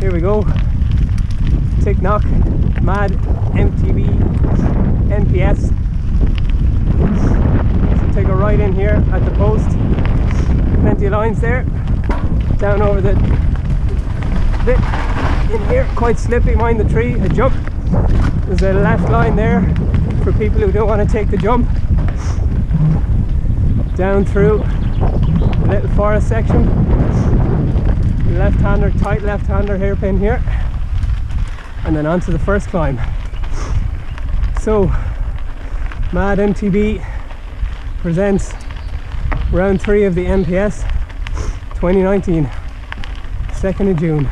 Here we go. TICKNOCK, mad MTB, NPS. So take a right in here at the post. Plenty of lines there. Down over the bit in here, quite slippy, mind the tree, a jump. There's a left line there for people who don't want to take the jump. Down through a little forest section. Left-hander, tight left-hander hairpin here. And then onto the first climb. So, Mad MTB presents round 3 of the NPS 2019, 2nd of June.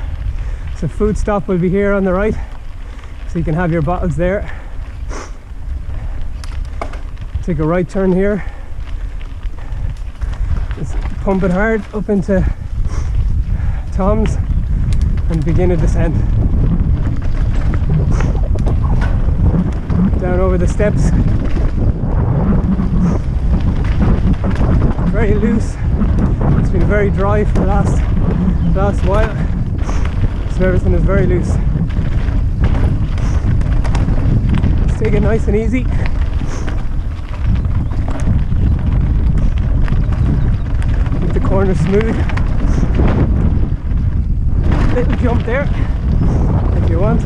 So food stop will be here on the right, so you can have your bottles there. Take a right turn here. Just pump it hard up into Tom's and begin a descent. Down over the steps. Very loose. It's been very dry for the last while, so everything is very loose. Let's take it nice and easy. Keep the corner smooth. Little jump there if you want.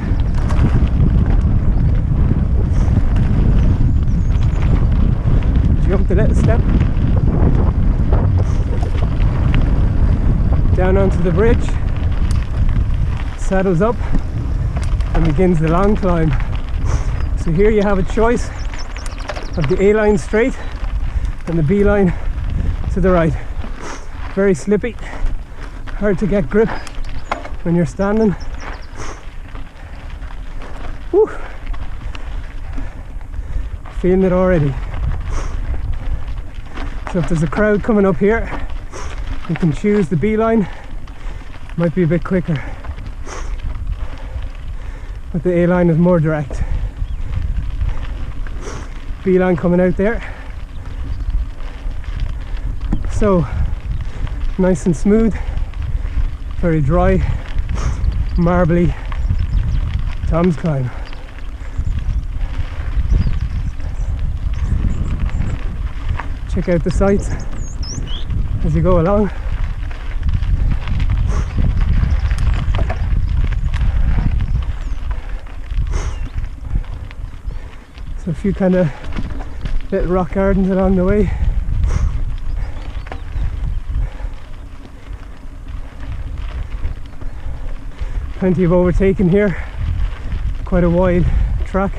Jump the little step. Down onto the bridge. Saddles up and begins the long climb. So here you have a choice of the A line straight and the B line to the right. Very slippy, hard to get grip when you're standing. Whew. Feeling it already. So if there's a crowd coming up here, you can choose the B line. Might be a bit quicker, but the A line is more direct. B line coming out there. So nice and smooth, very dry, marbly Tom's climb. Check out the sights as you go along. So a few kind of little rock gardens along the way. Plenty of overtaking here, quite a wide track.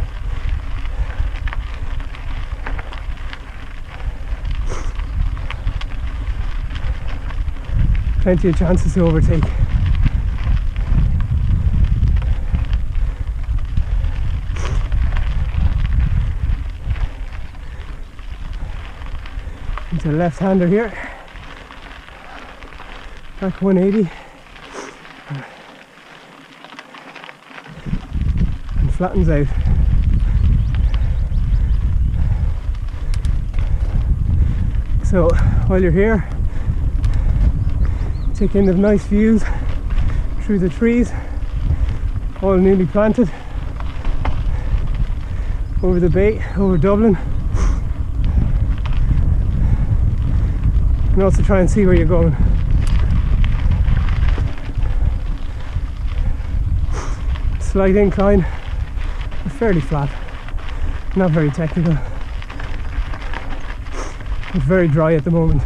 Plenty of chances to overtake. Into the left-hander here. Back 180. And flattens out. So while you're here, take in the nice views through the trees, all newly planted, over the bay, over Dublin, and also try and see where you're going. Slight incline, but fairly flat, not very technical. It's very dry at the moment.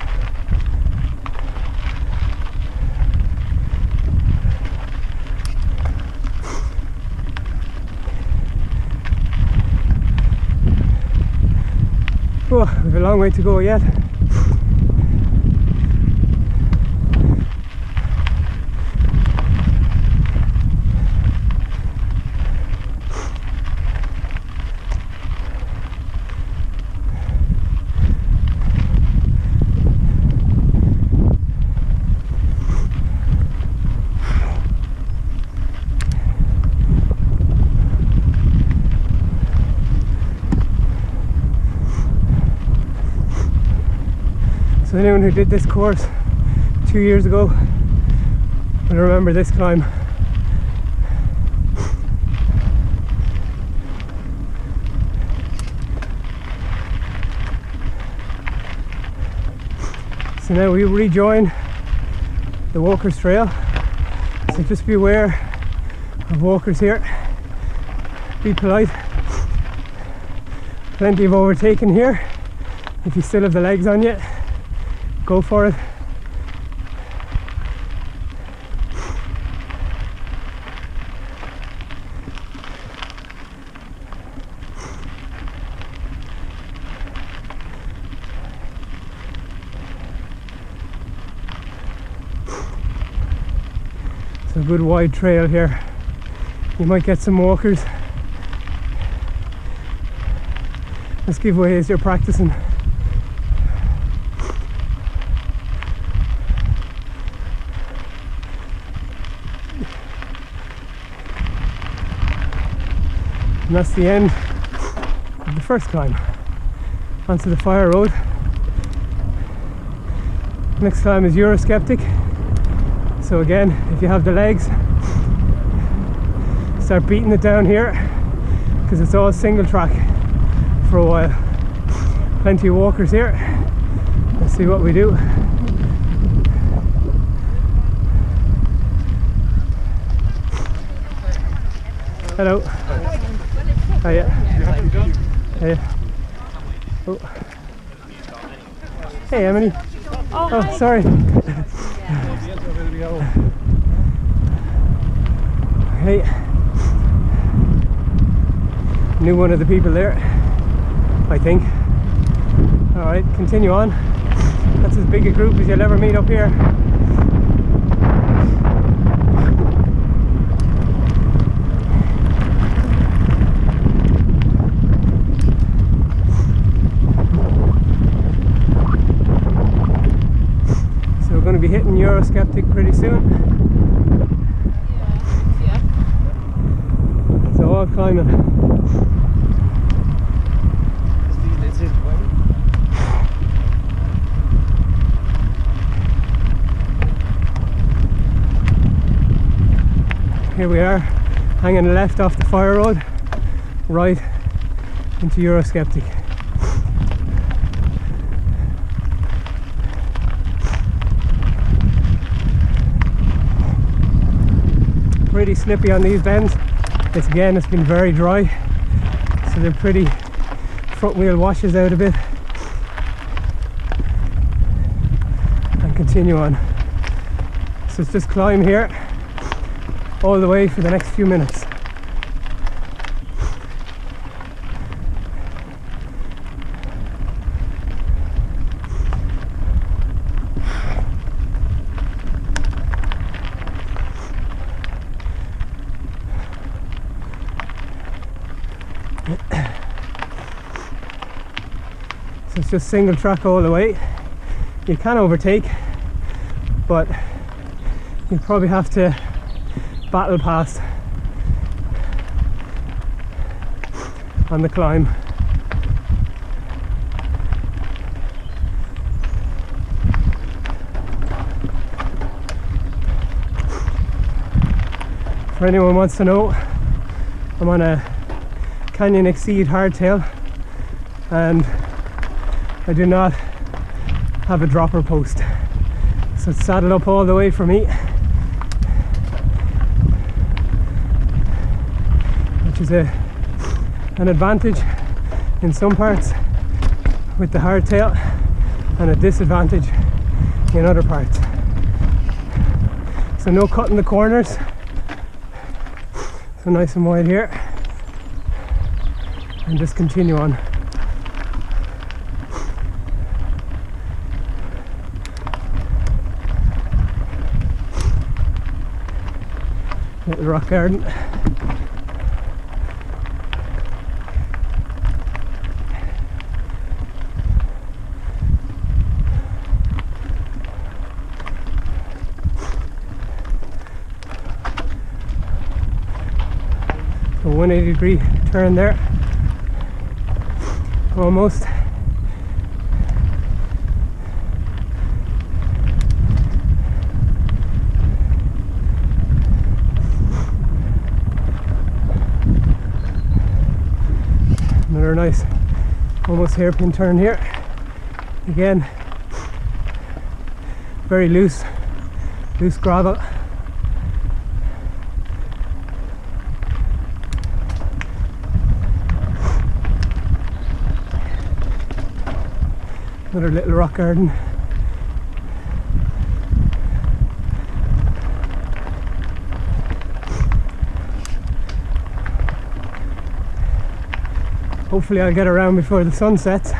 Oh, we have a long way to go yet. So anyone who did this course 2 years ago will remember this climb So now we rejoin the walkers trail, so just be aware of walkers here, be polite. Plenty of overtaking here. If you still have the legs on you, go for it. It's a good wide trail here. You might get some walkers. Let's give way as you're practicing. And that's the end of the first climb onto the fire road. Next climb is Eurosceptic. So again, if you have the legs, start beating it down here, because it's all single track for a while. Plenty of walkers here. Let's see what we do. Hello. Hiya. Hiya. Oh. Hey Emily. Oh, sorry. Hey. Knew one of the people there, I think. Alright, continue on. That's as big a group as you'll ever meet up here. So we're going to be hitting Eurosceptic pretty soon. So all climbing. Here we are, hanging left off the fire road, right into Eurosceptic. Pretty slippy on these bends. It's been very dry, so they're pretty front wheel washes out a bit. And continue on. So it's just climb here all the way for the next few minutes. So it's just single track all the way. You can overtake, but you probably have to battle past on the climb. For anyone who wants to know, I'm on a Canyon Exceed hardtail and I do not have a dropper post, so it's saddled up all the way for me, which is an advantage in some parts with the hardtail and a disadvantage in other parts. So no cutting the corners, so nice and wide here, and just continue on. Little rock garden. A 180-degree turn there, almost. Another nice, almost hairpin turn here. Again, very loose gravel. Another little rock garden. Hopefully I'll get around before the sun sets.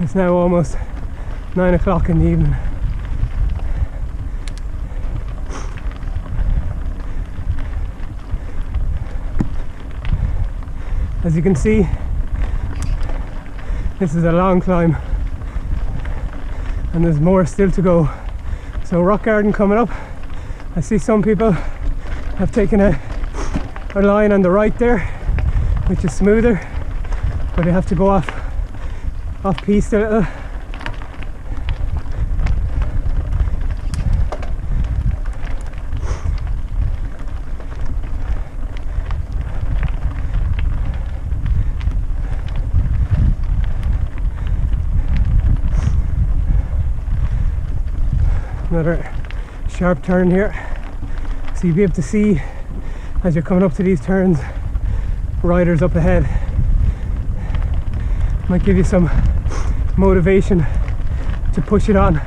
It's now almost 9 o'clock in the evening. As you can see, this is a long climb and there's more still to go. So rock garden coming up. I see some people have taken a line on the right there, which is smoother, but you have to go off piste a little. Another sharp turn here, so you'll be able to see as you're coming up to these turns riders up ahead. Might give you some motivation to push it on.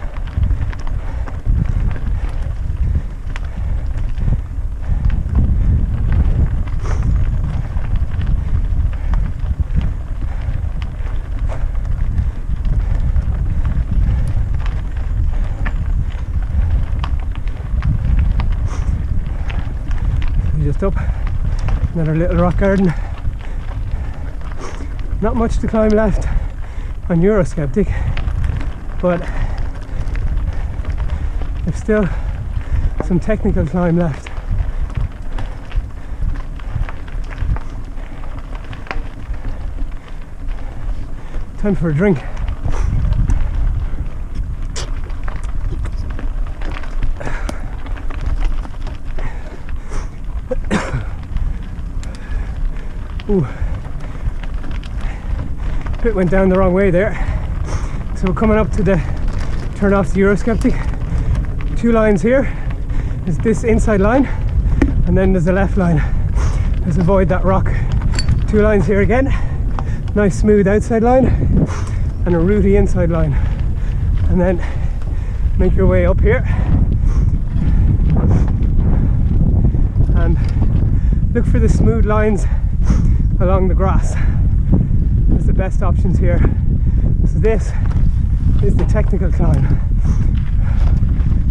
Just up another little rock garden. Not much to climb left on Eurosceptic, but there's still some technical climb left. Time for a drink. Ooh, bit went down the wrong way there. So we're coming up to the turn off the Eurosceptic. 2 lines here. There's this inside line, and then there's the left line. Just avoid that rock. 2 lines here again. Nice smooth outside line, and a rooty inside line. And then make your way up here. And look for the smooth lines along the grass. There's the best options here. So this is the technical climb,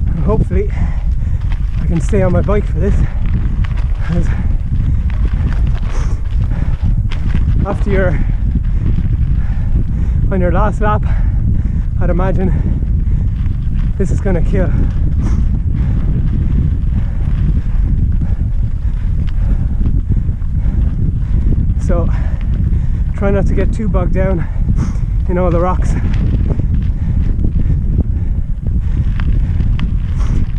and hopefully I can stay on my bike for this, because after you're on your last lap, I'd imagine this is going to kill. So try not to get too bogged down in all the rocks.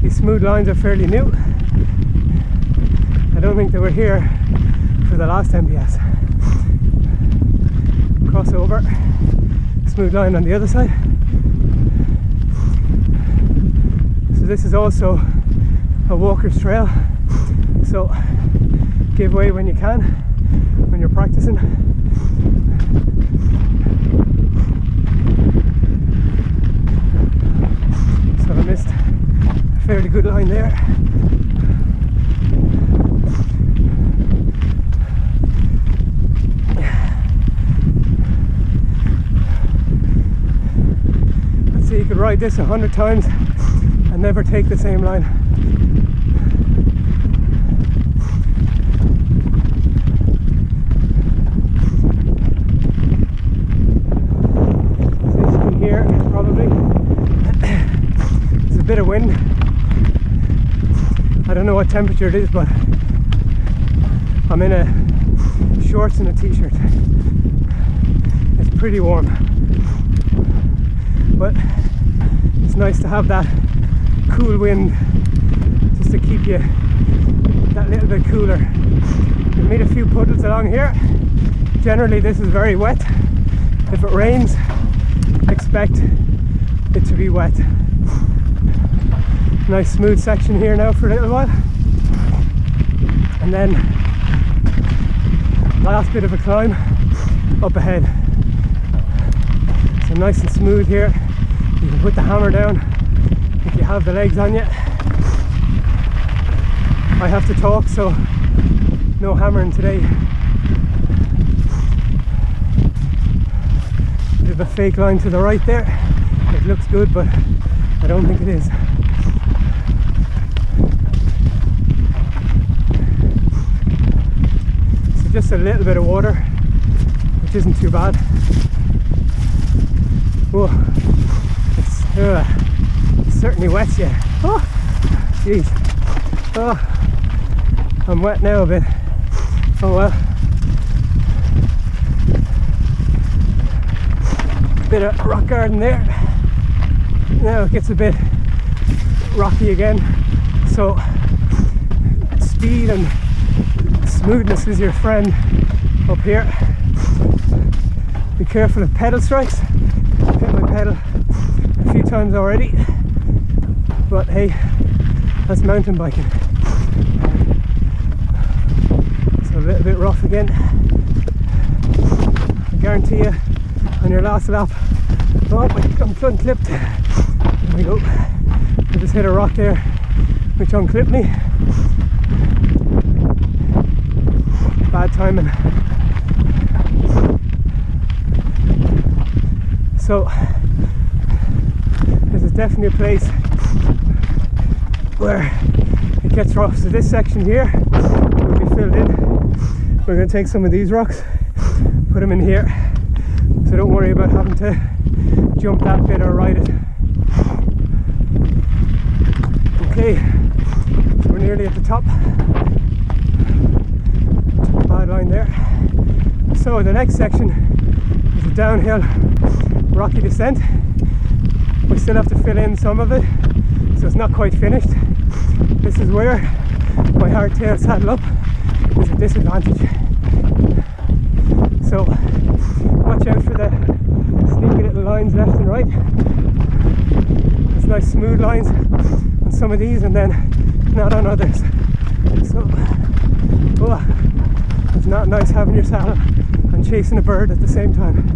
These smooth lines are fairly new. I don't think they were here for the last NPS. Cross over, smooth line on the other side. So this is also a walker's trail, so give way when you can, when you're practicing. So I missed a fairly good line there. Let's see, you could ride this 100 times and never take the same line. Bit of wind. I don't know what temperature it is, but I'm in a shorts and a t-shirt. It's pretty warm, but it's nice to have that cool wind just to keep you that little bit cooler. We've made a few puddles along here. Generally this is very wet. If it rains expect it to be wet. Nice smooth section here now for a little while, and then last bit of a climb up ahead. So nice and smooth here. You can put the hammer down if you have the legs on you. I have to talk, so no hammering today. Bit of a fake line to the right there. It looks good, but I don't think it is. So just a little bit of water, which isn't too bad. Whoa, it's certainly wet yet. Oh, jeez. Oh, I'm wet now a bit. Oh well. Bit of rock garden there. Now it gets a bit rocky again. So speed and smoothness is your friend up here. Be careful of pedal strikes. I've hit my pedal a few times already, but hey, that's mountain biking. So a little bit rough again. I guarantee you, on your last lap, oh, I'm unclipped. There we go. I just hit a rock there, which unclipped me. Bad timing. So this is definitely a place where it gets rough. So this section here will be filled in. We're going to take some of these rocks, put them in here, so don't worry about having to jump that bit or ride it. Okay, so we're nearly at the top. Took a bad line there. So the next section is a downhill rocky descent. We still have to fill in some of it, so it's not quite finished. This is where my hardtail saddle up is a disadvantage. So watch out for the sneaky little lines left and right. There's nice smooth lines on some of these and then not on others. So oh, it's not nice having your saddle and chasing a bird at the same time.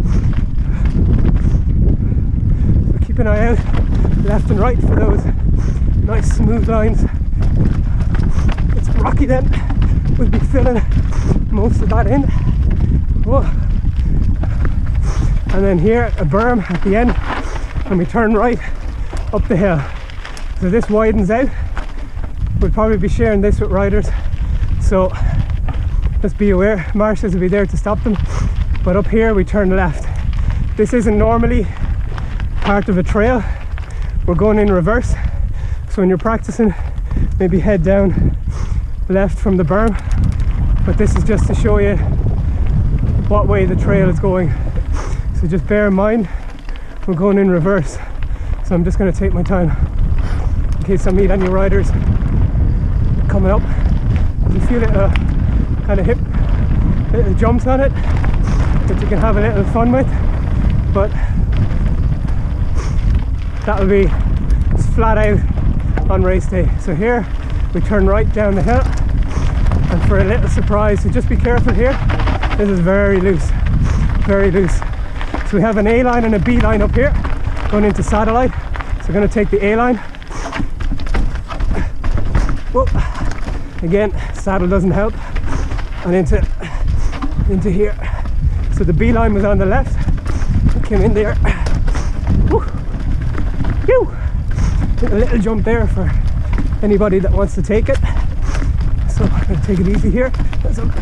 So keep an eye out left and right for those nice smooth lines. It's rocky then. We'll be filling most of that in. Whoa. And then here a berm at the end, and we turn right up the hill. So this widens out. We'll probably be sharing this with riders, so just be aware. Marshals will be there to stop them, but up here we turn left. This isn't normally part of a trail. We're going in reverse, so when you're practicing, maybe head down left from the berm, but this is just to show you what way the trail is going. So just bear in mind, we're going in reverse. So I'm just going to take my time in case I meet any riders coming up. You feel it kind of hip, little jumps on it that you can have a little fun with, but that'll be flat out on race day. So here we turn right down the hill, and for a little surprise, so just be careful here. This is very loose, very loose. So we have an A line and a B line up here going into satellite. So we're going to take the A line. Whoa. Again, saddle doesn't help. And into here. So the B line was on the left. We came in there. Woo. A little jump there for anybody that wants to take it. So I'm going to take it easy here. I'm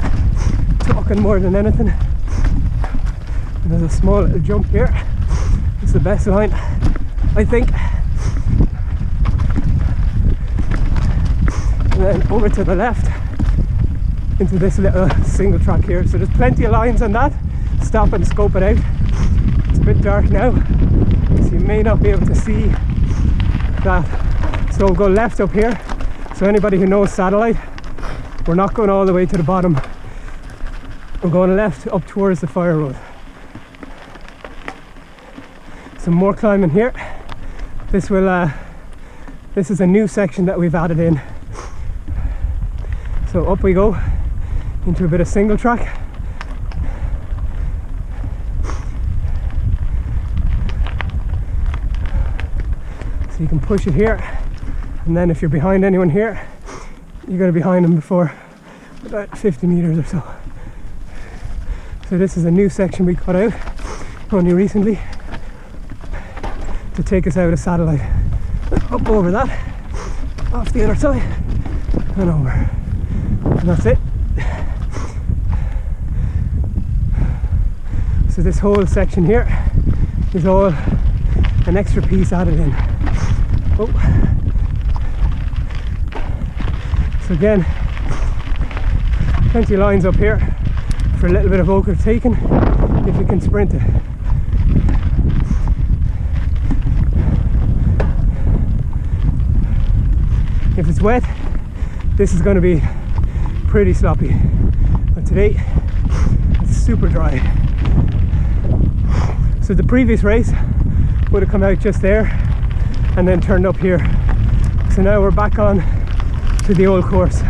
talking more than anything. And there's a small little jump here. It's the best line, I think. And then over to the left into this little single track here. So there's plenty of lines on that. Stop and scope it out. It's a bit dark now, so you may not be able to see that. So we'll go left up here. So anybody who knows satellite, we're not going all the way to the bottom. We're going left up towards the fire road. some more climbing here. This is a new section that we've added in. So up we go into a bit of single track. So you can push it here, and then if you're behind anyone here, you're going to be behind them before about 50 meters or so. So this is a new section we cut out only recently to take us out of satellite. Up over that, off the other side, and over. And that's it. So this whole section here is all an extra piece added in. Oh. So again, plenty of lines up here for a little bit of overtaking if you can sprint it. If it's wet, this is going to be pretty sloppy, but today it's super dry. So the previous race would have come out just there and then turned up here. So now we're back on to the old course.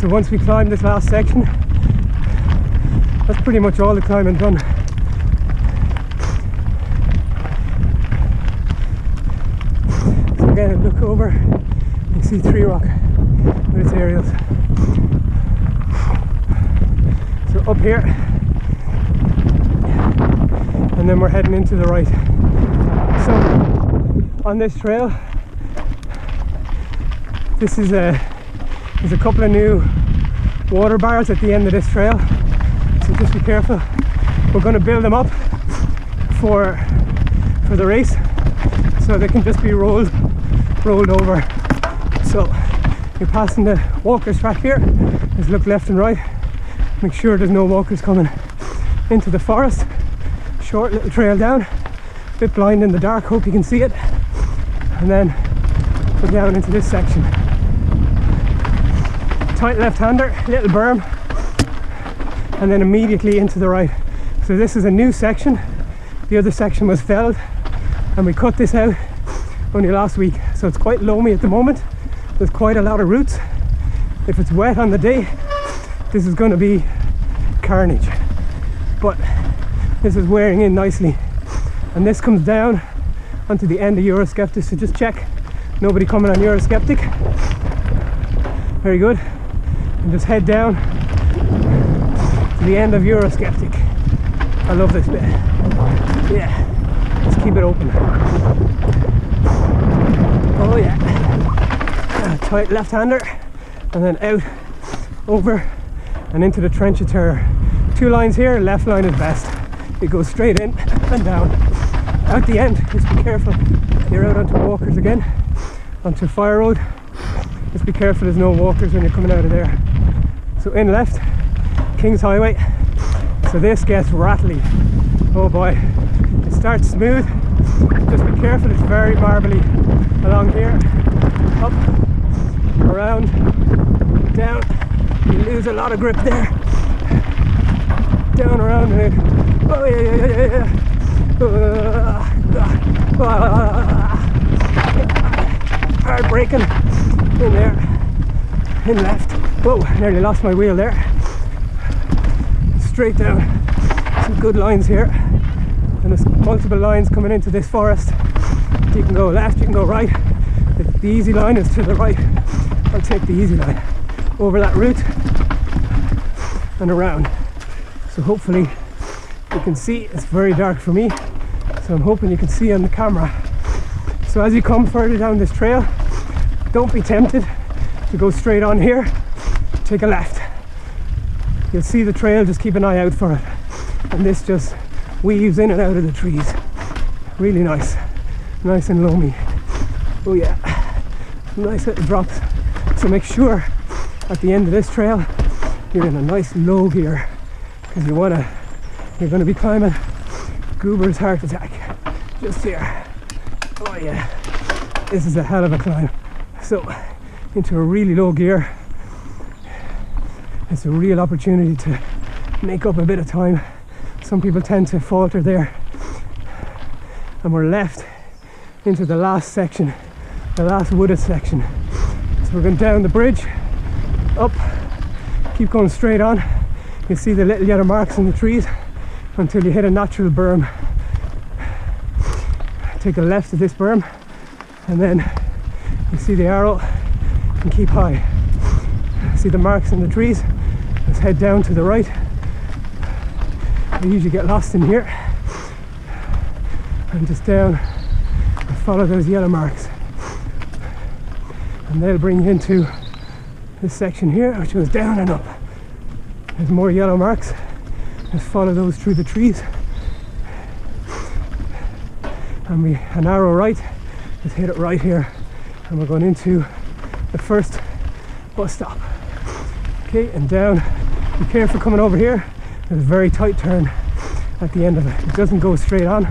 So once we climb this last section, that's pretty much all the climbing done. So again, look over, you see Tree Rock with its aerials. So up here, and then we're heading into the right. So on this trail, there's a couple of new water bars at the end of this trail, so just be careful. We're going to build them up for the race, so they can just be rolled over. So you're passing the walkers track here. Just look left and right, make sure there's no walkers coming into the forest. Short little trail down, a bit blind in the dark, hope you can see it, and then go down into this section. Tight left-hander, little berm, and then immediately into the right. So this is a new section. The other section was felled and we cut this out only last week, so it's quite loamy at the moment. There's quite a lot of roots. If it's wet on the day, this is going to be carnage, but this is wearing in nicely, and this comes down onto the end of Eurosceptic, so just check nobody coming on Eurosceptic. Very good. And just head down to the end of Eurosceptic. I love this bit. Yeah, just keep it open. Oh yeah. Tight left-hander, and then out, over, and into the trench of terror. Two lines here, left line is best. It goes straight in and down. At the end, just be careful. You're out onto walkers again, onto Fire Road. Just be careful there's no walkers when you're coming out of there. So in left, King's Highway. So this gets rattly. Oh boy. It starts smooth. Just be careful, it's very marbly along here. Up, around, down. You lose a lot of grip there. Down, around, and in. Oh yeah. Hard braking in there, in left. Whoa, nearly lost my wheel there. Straight down. Some good lines here, and there's multiple lines coming into this forest. You can go left, you can go right. The easy line is to the right. I'll take the easy line over that route and around. So hopefully you can see. It's very dark for me, so I'm hoping you can see on the camera. So as you come further down this trail, don't be tempted to go straight on here. Take a left. You'll see the trail, just keep an eye out for it. And this just weaves in and out of the trees. Really nice. Nice and loamy. Oh yeah. Nice little drops. So make sure at the end of this trail you're in a nice low gear, because you're going to be climbing Goober's Heart Attack just here. Oh yeah, this is a hell of a climb. So into a really low gear, it's a real opportunity to make up a bit of time. Some people tend to falter there, and we're left into the last section, the last wooded section. So we're going down the bridge, up, keep going straight on. You see the little yellow marks in the trees until you hit a natural berm. Take a left of this berm, and then you see the arrow, and keep high. See the marks in the trees. Let's head down to the right. I usually get lost in here, and just down and follow those yellow marks, and they'll bring you into this section here, which goes down and up. There's more yellow marks. Just follow those through the trees, and an arrow right. Just hit it right here, and we're going into the first bus stop. Okay, and down. Be careful coming over here. There's a very tight turn at the end of it. It doesn't go straight on.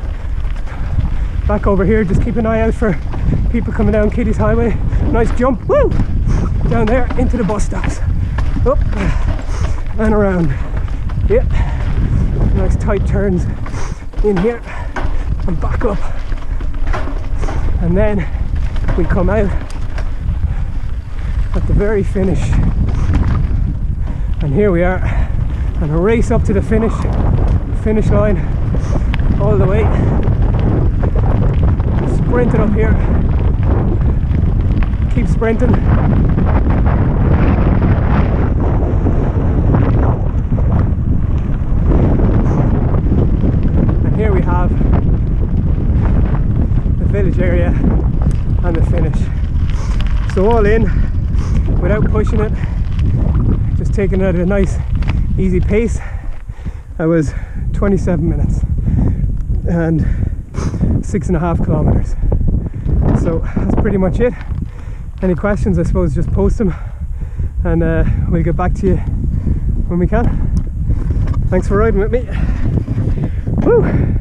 Back over here, just keep an eye out for people coming down Kitty's Highway. Nice jump, woo! Down there into the bus stops. Up and around. Yep. Nice tight turns in here and back up. And then we come out at the very finish. And here we are, and a race up to the finish line, all the way. Sprint it up here. Keep sprinting. And here we have the village area and the finish. So all in, without pushing it, just taking it at a nice easy pace. I was 27 minutes and 6.5 kilometers. So that's pretty much it. Any questions, I suppose, just post them, and we'll get back to you when we can. Thanks for riding with me. Woo!